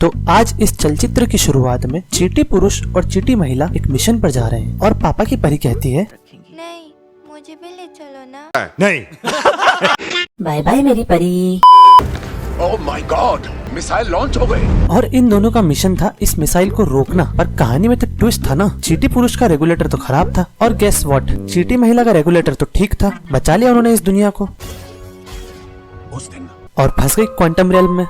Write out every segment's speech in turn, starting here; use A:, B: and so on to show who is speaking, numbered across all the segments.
A: तो आज इस चलचित्र की शुरुआत में चींटी पुरुष और चींटी महिला एक मिशन पर जा रहे हैं और पापा की परी कहती है,
B: नहीं, मुझे भी ले चलो ना।
C: नहीं।
D: बाय बाय मेरी परी।
C: Oh my God, missile launch हो गई।
A: और इन दोनों का मिशन था इस मिसाइल को रोकना। पर कहानी में तो ट्विस्ट था ना, चींटी पुरुष का रेगुलेटर तो खराब था और गेस व्हाट, चींटी महिला का रेगुलेटर तो ठीक था। बचा लिया उन्होंने इस दुनिया को
C: उस दिन
A: और फंस गई क्वांटम रियल्म में,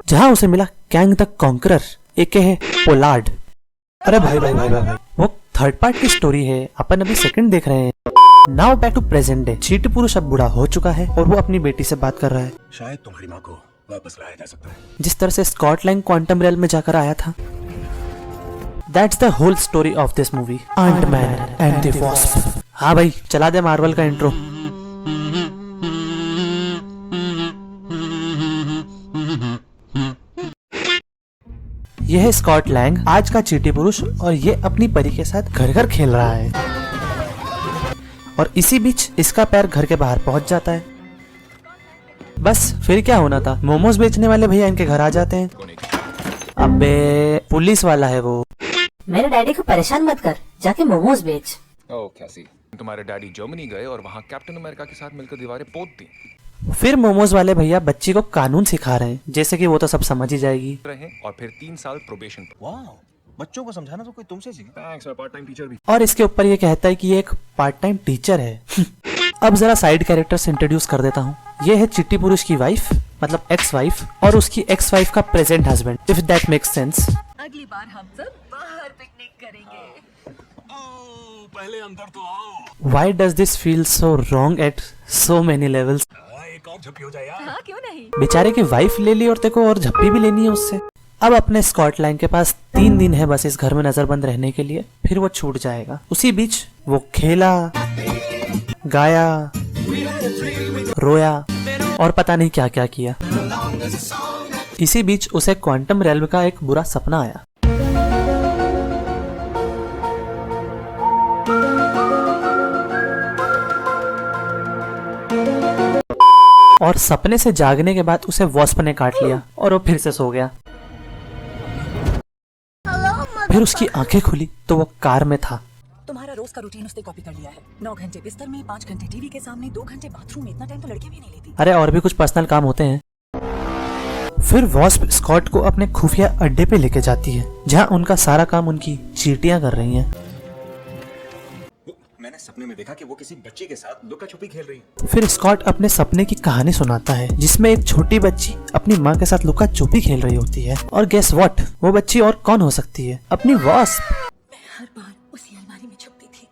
A: जहाँ उसे मिला कैंग द कॉन्करर एके है पोलार्ड। अरे भाई भाई भाई भाई भाई, वो थर्ड पार्ट की स्टोरी है, अपन अभी सेकंड देख रहे हैं। Now back to present day. चींटी पुरुष अब बूढ़ा हो चुका है और वो अपनी बेटी से बात कर रहा है।
C: शायद तुम्हारी माँ को वापस लाया जा सकता है,
A: जिस तरह से स्कॉटलैंड क्वांटम रियल्म में जाकर आया था। That's the whole story of this movie, Ant-Man and the Wasp. हाँ भाई, चला दे मार्वल का इंट्रो। यह है स्कॉट लैंग, आज का चींटी पुरुष, और ये अपनी परी के साथ घर घर खेल रहा है। और इसी बीच इसका पैर घर के बाहर पहुंच जाता है। बस फिर क्या होना था, मोमोज बेचने वाले भैया इनके घर आ जाते हैं। अबे पुलिस वाला है वो।
D: मेरे डैडी को परेशान मत कर, जाके मोमोज बेच।
E: ओह कैसी, तुम्हारे डैडी जर्मनी गए और वहाँ कैप्टन अमेरिका के साथ मिलकर दीवारें पोत दी
A: फिर मोमोज वाले भैया बच्ची को कानून सिखा रहे हैं, जैसे कि वो तो सब समझ ही जाएगी।
E: रहे और फिर 3 साल प्रोबेशन पर।
F: वाह, बच्चों को समझाना तो कोई तुमसे सीखे।
E: थैंक्स, मैं पार्ट टाइम टीचर भी।
A: और इसके ऊपर ये कहता है कि ये एक पार्ट टाइम टीचर है। अब जरा साइड कैरेक्टर्स इंट्रोड्यूस कर देता हूँ। ये है चिट्टी पुरुष की वाइफ, मतलब एक्स वाइफ, और उसकी एक्स वाइफ का present husband, if that makes sense.
G: अगली बार हम सब बाहर पिकनिक करेंगे।
F: पहले अंदर तो आओ।
A: Why does this feel so wrong at so many levels?
F: एक और झप्पी हो जाए यार।
G: हाँ क्यों नहीं।
A: बेचारे की वाइफ ले ली और तेरे को और झप्पी भी लेनी है उससे। अब अपने स्कॉटलैंड के पास 3 दिन है बस इस घर में नजरबंद रहने के लिए, फिर वो छूट जाएगा। उसी बीच वो खेला, गाया, रोया और पता नहीं क्या क्या किया। इसी बीच उसे क्वांटम रियल्म का एक बुरा सपना आया। और सपने से जागने के बाद उसे वास्प ने काट लिया और वो फिर से सो गया। फिर उसकी आंखें खुली तो वो कार में था।
G: तुम्हारा रोज का रूटीन उसने कॉपी कर लिया है। 9 घंटे बिस्तर में, 5 घंटे टीवी के सामने, 2 घंटे बाथरूम में। इतना टाइम तो लड़कियां भी नहीं लेती।
A: अरे और भी कुछ पर्सनल काम होते हैं। फिर वास्प स्कॉट को अपने खुफिया अड्डे पे लेके जाती है, जहाँ उनका सारा काम उनकी चींटियां कर रही हैं।
F: मैंने सपने में देखा कि वो किसी बच्ची के साथ लुका छुपी खेल रही है।
A: फिर स्कॉट अपने सपने की कहानी सुनाता है, जिसमें एक छोटी बच्ची अपनी माँ के साथ लुका छुपी खेल रही होती है। और गेस व्हाट, वो बच्ची और कौन हो सकती है, अपनी वास्प।
G: मैं हर बार उसी अलमारी में छुपती थी।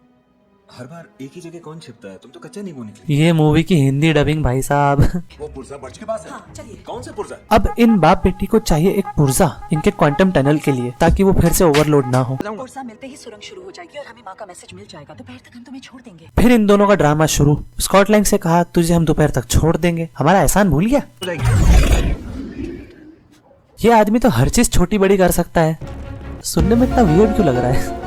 F: हर बार एक ही जगह कौन छिपता है? तुम तो कच्चा नींबू निकली।
A: ये मूवी की हिंदी डबिंग भाई साहब।
F: वो पुर्जा बर्च के पास है।
G: हाँ चलिए।
F: कौन सा पुर्जा?
A: अब इन बाप बेटी को चाहिए एक पुर्जा इनके क्वांटम टनल के लिए, ताकि वो फिर से ओवरलोड ना हो।
G: पुर्जा मिलते ही सुरंग शुरू हो जाएगी और हमें माँ का मैसेज मिल जाएगा। दोपहर तक हम तुम्हें छोड़ देंगे।
A: फिर इन दोनों का ड्रामा शुरू। स्कॉटलैंड से कहा, तुझे हम दोपहर तक छोड़ देंगे, हमारा एहसान भूल गया। ये आदमी तो हर चीज छोटी बड़ी कर सकता है। सुनने में इतना वियर्ड क्यों लग रहा है?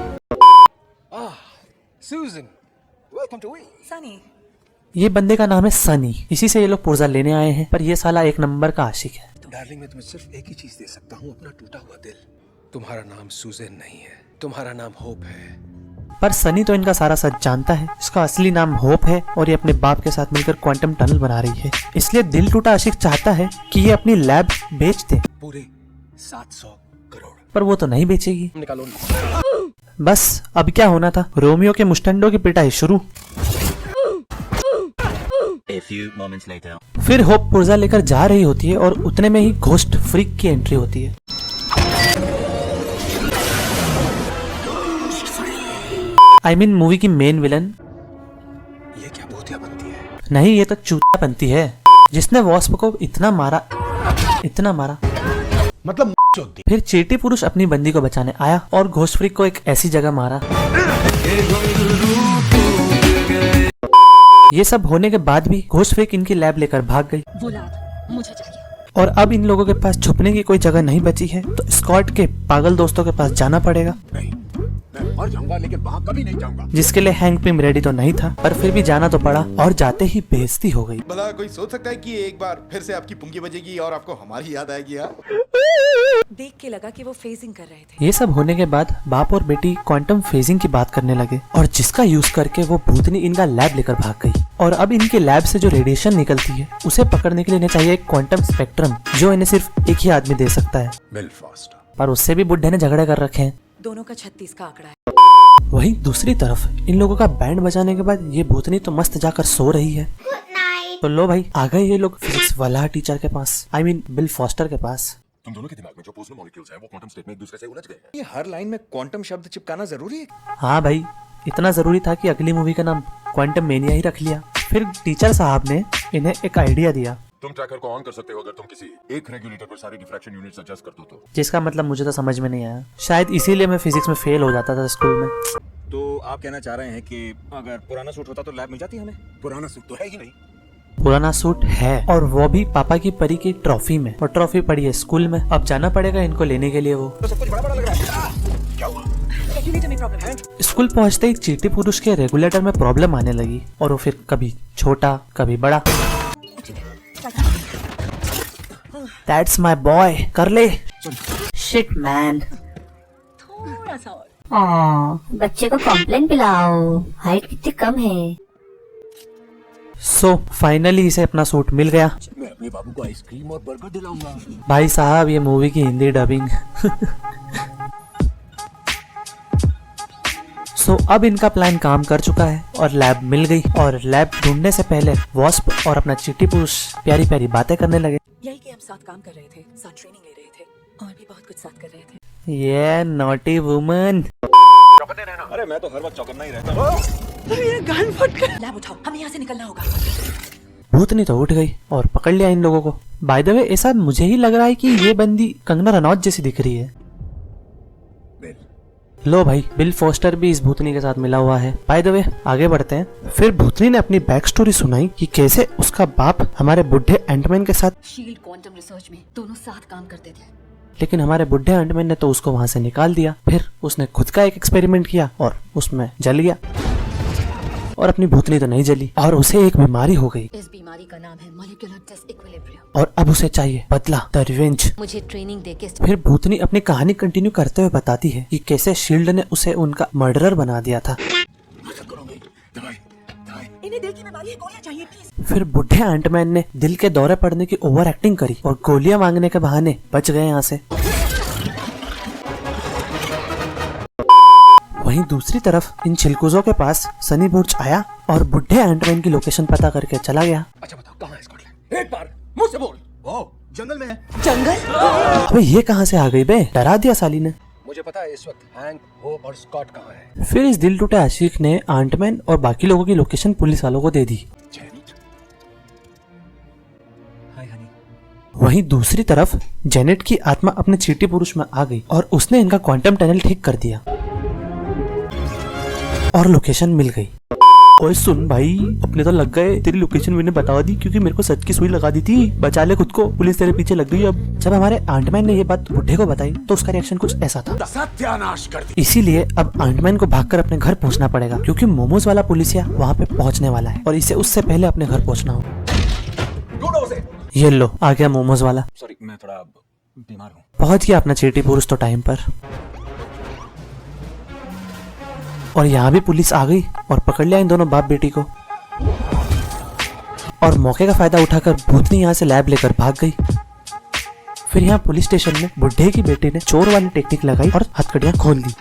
E: सूजन, वेलकम टू वी।
G: सनी,
A: ये बंदे का नाम है सनी। इसी से ये लोग पुर्जा लेने आए हैं, पर ये साला एक नंबर का आशिक है।
F: डार्लिंग, मैं तुम्हें सिर्फ एक ही चीज दे सकता हूँ, अपना टूटा हुआ दिल।
E: तुम्हारा नाम सूजन नहीं है, तुम्हारा नाम होप है।
A: पर सनी तो इनका सारा सच जानता है। इसका असली नाम होप है और ये अपने बाप के साथ मिलकर क्वांटम टनल बना रही है। इसलिए दिल टूटा आशिक चाहता है कि ये अपनी लैब बेच दे,
F: पूरे 700 करोड़।
A: पर वो तो नहीं बेचेगी।
E: निकालो।
A: बस अब क्या होना था, रोमियो के मुस्टंडों की पिटाई शुरू।
F: A few moments later.
A: फिर होप पुर्जा लेकर जा रही होती है और उतने में ही घोस्ट फ्रीक की एंट्री होती है। I mean मूवी की मेन विलन।
F: ये क्या भूतिया बनती है?
A: नहीं, ये तो चूतिया बनती है, जिसने वास्प को इतना मारा, इतना मारा।
C: मतलब
A: फिर चींटी पुरुष अपनी बंदी को बचाने आया और घोस्ट फ्रीक को एक ऐसी जगह मारा। ये सब होने के बाद भी घोस्ट फ्रीक इनकी लैब लेकर भाग गई।
G: वो लात मुझे चाहिए।
A: और अब इन लोगों के पास छुपने की कोई जगह नहीं बची है, तो स्कॉट के पागल दोस्तों के पास जाना पड़ेगा।
F: नहीं,
C: मर जाऊंगा लेकिन वहाँ कभी नहीं जाऊंगा।
A: जिसके लिए हैंक पिम रेडी तो नहीं था, पर फिर भी जाना तो पड़ा और जाते ही बेइज्जती हो गई।
H: भला कोई सोच सकता है कि एक बार फिर से आपकी पुंगी बजेगी और आपको हमारी याद आएगी? हाँ?
G: देख के लगा कि वो फेजिंग कर रहे थे।
A: ये सब होने के बाद बाप और बेटी क्वांटम फेजिंग की बात करने लगे और जिसका यूज करके वो भूतनी इनका लैब लेकर भाग गई। और अब इनके लैब से जो रेडिएशन निकलती है उसे पकड़ने के लिए इन्हें चाहिए एक क्वांटम स्पेक्ट्रम, जो इन्हें सिर्फ एक ही आदमी दे सकता है।
C: मिल फास्ट।
A: पर उससे भी बुड्ढे ने झगड़े कर रखे हैं।
G: दोनों का 36 का आंकड़ा है।
A: वहीं दूसरी तरफ इन लोगों का बैंड बजाने के बाद ये भूतनी तो मस्त जाकर सो रही है। तो लो भाई, आ गए ये लोग फिजिक्स वाला टीचर के पास, I mean बिल फॉस्टर के पास।
C: तुम दोनों के दिमाग में जो पोज़नल मॉलिक्यूल्स हैं वो क्वांटम स्टेट में एक दूसरे से उलझ गए हैं।
H: ये हर लाइन में क्वांटम शब्द चिपकाना जरूरी है?
A: हाँ भाई, इतना जरूरी था कि अगली मूवी का नाम क्वांटम मेनिया ही रख लिया। फिर टीचर साहब ने इन्हें एक आइडिया दिया,
C: तुम ट्रैकर को ऑन कर सकते हो अगर तुम किसी एक रेगुलेटर पर सारे डिफ्रैक्शन यूनिट्स एडजस्ट कर दो तो।
A: जिसका मतलब मुझे तो समझ में नहीं आया। शायद इसीलिए मैं फिजिक्स में फेल हो जाता था स्कूल में।
F: तो आप कहना चाह रहे हैं कि अगर पुराना सूट होता तो लैब मिल जाती हमें?
C: पुराना सूट तो है ही नहीं।
A: पुराना सूट है और वो भी पापा की परी की ट्रॉफी में, और ट्रॉफी पड़ी है स्कूल में। अब जाना पड़ेगा इनको लेने के लिए। वो
F: तो सब कुछ बड़ा बड़ा लग रहा है।
C: क्या हुआ?
G: रेगुलेटर में प्रॉब्लम है।
A: स्कूल पहुंचते ही चीटी पुरुष के रेगुलेटर में प्रॉब्लम आने लगी और वो फिर कभी छोटा कभी बड़ा। That's my boy, कर ले।
D: Shit man.
G: थोड़ा सा और।
D: बच्चे को कॉम्प्लेन पिलाओ, हाइट कितनी कम है।
A: सो फाइनली इसे अपना सूट मिल गया।
C: मैं अपने बाबू को आइसक्रीम और बर्गर दिलाऊंगा।
A: भाई साहब, ये मूवी की हिंदी डबिंग। सो अब इनका प्लान काम कर चुका है और लैब मिल गई। और लैब ढूंढने से पहले वॉस्प और अपना चीटी पुरुष प्यारी प्यारी बातें करने लगे।
G: यही कि हम साथ काम कर रहे थे, साथ ट्रेनिंग ले रहे थे और भी बहुत कुछ साथ कर रहे थे।
A: ये नॉटी वुमन।
F: अरे मैं तो हर वक्त चौकन्ना ही रहता हूँ।
G: लैब उठाओ, हमें यहाँ से निकलना होगा।
A: भूतनी तो उठ गई और पकड़ लिया इन लोगों को। बाय द वे, ऐसा मुझे ही लग रहा है कि ये बंदी कंगना रनौत जैसी दिख रही है। लो भाई, बिल फोस्टर भी इस भूतनी के साथ मिला हुआ है। बाय द वे, आगे बढ़ते हैं। फिर भूतनी ने अपनी बैक स्टोरी सुनाई कि कैसे उसका बाप हमारे बुढ़े एंटमैन के साथ,
I: शील्ड क्वांटम रिसर्च में दोनों साथ काम करते थे।
A: लेकिन हमारे बुढ़े एंटमैन ने तो उसको वहां से निकाल दिया। फिर उसने खुद का एक एक्सपेरिमेंट किया और उसमें जल गया। और अपनी भूतनी तो नहीं जली और उसे एक बीमारी हो गई
I: इस बीमारी का नाम है मॉलिक्यूलर डिसइक्विलिब्रियम।
A: और अब उसे चाहिए बदला, द रिवेंज।
I: मुझे ट्रेनिंग देके
A: फिर भूतनी अपनी कहानी कंटिन्यू करते हुए बताती है कि कैसे शील्ड ने उसे उनका मर्डरर बना दिया था।
G: इन्हें दिल की बीमारी है, गोलियां चाहिए प्लीज।
A: फिर बुढ़े एंटमैन ने दिल के दौरे पड़ने की ओवर एक्टिंग करी और गोलियां मांगने के बहाने बच गए यहाँ से। वहीं दूसरी तरफ इन छिलकुजों के पास सनी बुर्ज आया और बुढ़े एंटमैन की लोकेशन पता करके चला गया।
C: अच्छा बताओ कहाँ है स्कॉटलैंड? एक बार मुझसे बोल। ओ, जंगल में है।
G: जंगल?
A: अबे ये कहाँ से आ गई बे? डरा दिया साली ने।
C: मुझे पता है इस वक्त हैंक, होप और स्कॉट कहाँ है।
A: फिर इस दिल टूटे आशिक ने एंटमैन और बाकी लोगों की लोकेशन पुलिस वालों को दे दी।
F: हाय हनी।
A: वहीं दूसरी तरफ जेनेट की आत्मा अपने चीटी पुरुष में आ गई और उसने इनका क्वांटम टनल ठीक कर दिया और लोकेशन मिल गई। ओए सुन भाई, अपने तो लग गए। तेरी लोकेशन मैंने बता दी क्योंकि मेरे को सच की सुई लगा दी थी। बचा ले खुद को, पुलिस तेरे पीछे लग गई। अब जब हमारे एंटमैन ने ये बात बुढ़े को बताई तो उसका रिएक्शन कुछ ऐसा था।
C: सत्यानाश कर दी।
A: इसीलिए अब एंटमैन को भागकर अपने घर पहुंचना पड़ेगा क्योंकि मोमोज वाला पुलिसिया वहाँ पे पहुंचने वाला है और इसे उससे पहले अपने घर पहुंचना हो। ये लो, आ गया मोमोज वाला।
F: सॉरी, मैं थोड़ा बीमार हूँ।
A: पहुंच गया अपना चीटी पुरुष तो टाइम पर। और यहाँ भी पुलिस आ गई और पकड़ लिया इन दोनों बाप बेटी को। और मौके का फायदा उठाकर भूतनी यहाँ से लैब लेकर भाग गई। फिर यहाँ पुलिस स्टेशन में बुढ़े की बेटी ने चोर वाली टेक्निक लगाई और हथकड़ियां खोल दी।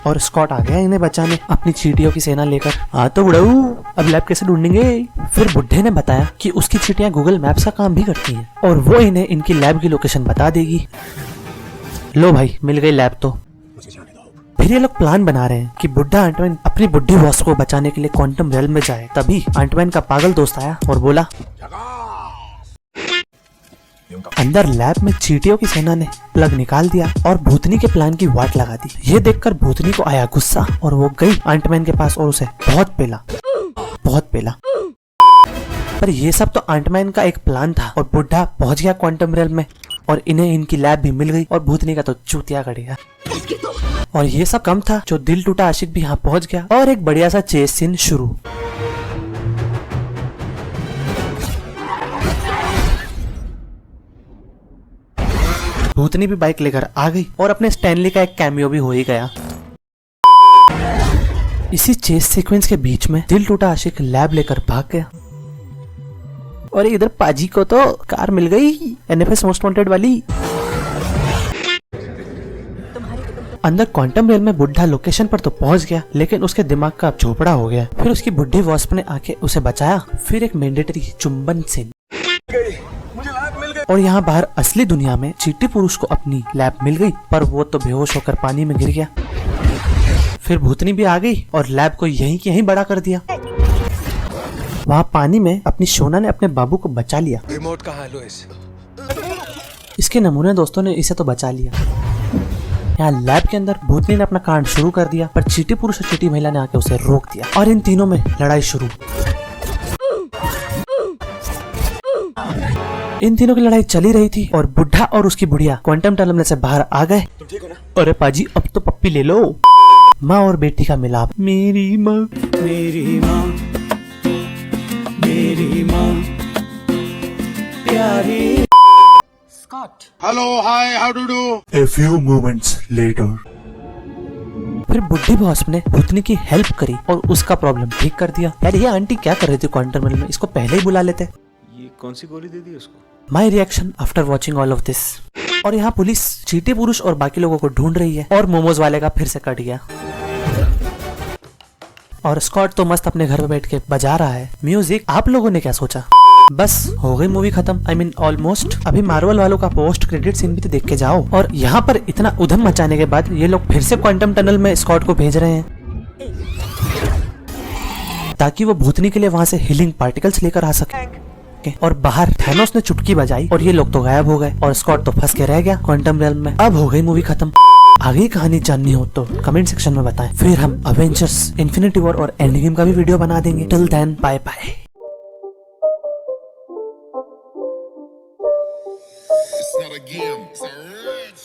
A: और स्कॉट आ गया इन्हें बचाने अपनी चींटियों की सेना लेकर। हाँ तो बुढ़ऊ, अब लैब कैसे ढूंढेंगे? फिर बुढ़े ने बताया कि उसकी चींटियां गूगल मैप्स का काम भी करती हैं और वो इन्हें इनकी लैब की लोकेशन बता देगी। लो भाई, मिल गई लैब तो। फिर ये लोग प्लान बना रहे हैं कि बुढ़ा एंटमैन अपनी बुढ़ी बॉस को बचाने के लिए क्वांटम रेल्म में जाए। तभी एंटमैन का पागल दोस्त आया और बोला, अंदर लैब में चींटियों की सेना ने प्लग निकाल दिया और भूतनी के प्लान की वाट लगा दी। ये देखकर भूतनी को आया गुस्सा और वो गई एंटमैन के पास और उसे बहुत पेला। पर ये सब तो एंटमैन का एक प्लान था और बुढ़ा पहुंच गया क्वांटम रेल्म में और इन्हें इनकी लैब भी मिल गई और भूतनी का तो चूतिया कट गया। और ये सब कम था, जो दिल टूटा आशिक भी यहाँ पहुंच गया और एक बढ़िया सा चेस सीन शुरू। भूतनी भी बाइक लेकर आ गई और अपने स्टैनली का एक कैमियो भी हो ही गया। इसी चेस सीक्वेंस के बीच में दिल टूटा आशिक लैब लेकर भाग गया और इधर पाजी को तो कार मिल गई, एनएफएस मोस्ट वांटेड वाली। अंदर क्वांटम रियल में बुढ़ा लोकेशन पर तो पहुंच गया, लेकिन उसके दिमाग का अब झोपड़ा हो गया। फिर उसकी बुढ़ी वॉस्प ने आके उसे बचाया। फिर एक मैंडेटरी चुंबन सीन और यहाँ बाहर असली दुनिया में चीटी पुरुष को अपनी लैब मिल गई, पर वो तो बेहोश होकर पानी में गिर गया। फिर भूतनी भी आ गई और लैब को यहीं की यहीं बड़ा कर दिया। वहाँ पानी में अपनी शोना ने अपने बाबू को बचा लिया।
E: रिमोट कहाँ है लुइस?
A: इसके नमूने दोस्तों ने इसे तो बचा लिया। यहाँ लैब के अंदर भूतनी ने अपना कांड शुरू कर दिया, पर चीटी पुरुष और चीटी महिला ने आके उसे रोक दिया और इन तीनों में लड़ाई शुरू। इन तीनों की लड़ाई चली रही थी और बुढ़ा और उसकी बुढ़िया क्वांटम टनल से बाहर आ गए। अरे पाजी अब तो पप्पी ले लो। माँ और बेटी का मिलाप। मेरी माँ मेरी माँ मेरी माँ प्यारी।
G: Scott,
H: hello hi how do do.
A: A few moments later. फिर बुढ़ी बॉस ने भूतनी की हेल्प करी और उसका प्रॉब्लम ठीक कर दिया। यार ये आंटी क्या कर रही थी क्वांटम रियल में, इसको पहले ही बुला लेते।
F: ये कौन सी गोली दे दी उसको?
A: My reaction after watching all of this. और यहाँ पुलिस चीटी पुरुष और बाकी लोगों को ढूंढ रही है और मोमोज वाले का फिर से कट गया। और स्कॉट तो मस्त अपने घर पे बैठ के बजा रहा है म्यूजिक। आप लोगों ने क्या सोचा? बस हो गई मूवी खत्म। I mean almost. अभी मार्वल वालों का पोस्ट क्रेडिट सीन भी तो देख के जाओ। और यहाँ पर इतना उधम मचाने के बाद ये लोग फिर से क्वांटम टनल में स्कॉट को भेज रहे हैं ताकि वो भूतनी के लिए वहाँ से हीलिंग पार्टिकल्स लेकर आ सके। और बाहर थैनोस ने चुटकी बजाई और ये लोग तो गायब हो गए और स्कॉट तो फंस के रह गया क्वांटम रियल में। अब हो गई मूवी खत्म। आगे कहानी जाननी हो तो कमेंट सेक्शन में बताएं, फिर हम अवेंजर्स, इन्फिनिटी वॉर और एंड गेम का भी वीडियो बना देंगे। Till then bye bye.
C: It's not a game, it's a rich